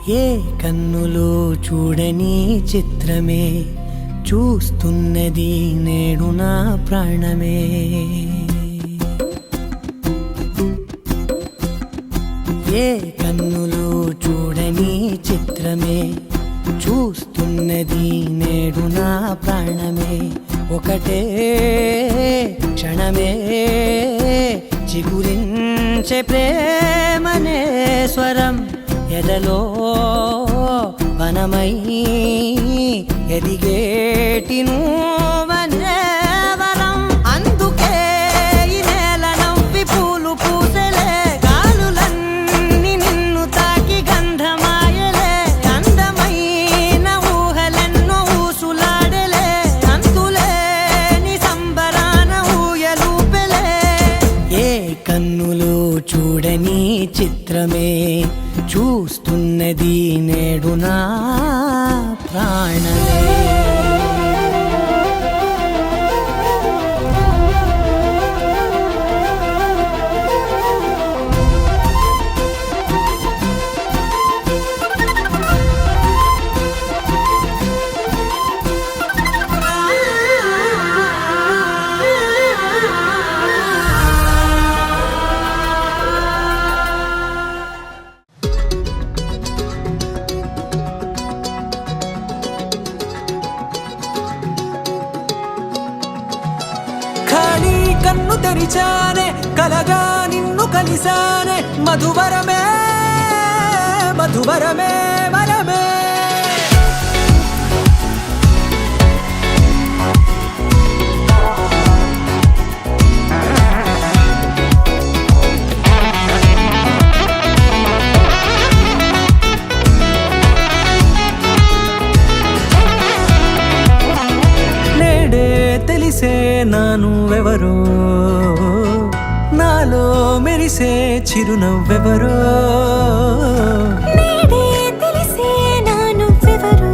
ఏ కన్నులో చూడని చిత్రమే చూస్తున్నది నేడు నా ప్రాణమే. ఏ కన్నులో చూడని చిత్రమే చూస్తున్నది నేడు నా ప్రాణమే. ఒకటే క్షణమే చిగురించే ప్రేమనే స్వరం ఎదలో వనమై ఎదిగేటి నువ్వనే వరం. అందుకే ఈ నేల నవ్వి పూలు పూసలే, గాలులన్నీ నిన్ను తాకి గంధమాయలే. అందమైన ఊహలెన్నో ఊసులాడలే, అంతులేని సంబరాన ఊయలూపెలే. ఏ కన్నులో చూడని చిత్రమే చూస్తున్నది నేడు నా ప్రాణమే. కన్ను తెరిచానే, కలగా నిన్ను కలిసానే. మధువరమే మధువరమే వరమే. నేడే తెలిసే నానువెవరో, నాలో మెరిసే చిరునవ్వెవరో. నేడే తెలిసే నానువెవరో,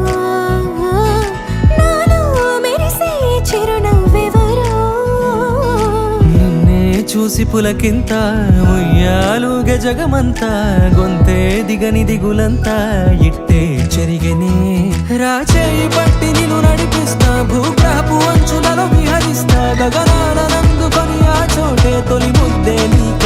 నాలో మెరిసే చిరునవ్వెవరో. నిన్నే చూసి పులకింత ఉయ్యాలుగే జగమంతా. గొంతే దిగని దిగులంతా ఇట్టే చెరిగనే. రాచేయి పట్టి నిన్ను నడిపిస్తా, భూగ్రహపు అంచులలో విహరిస్తా. గగనాల నందుకొని ఆ చోటే తొలి ముద్దే నీకే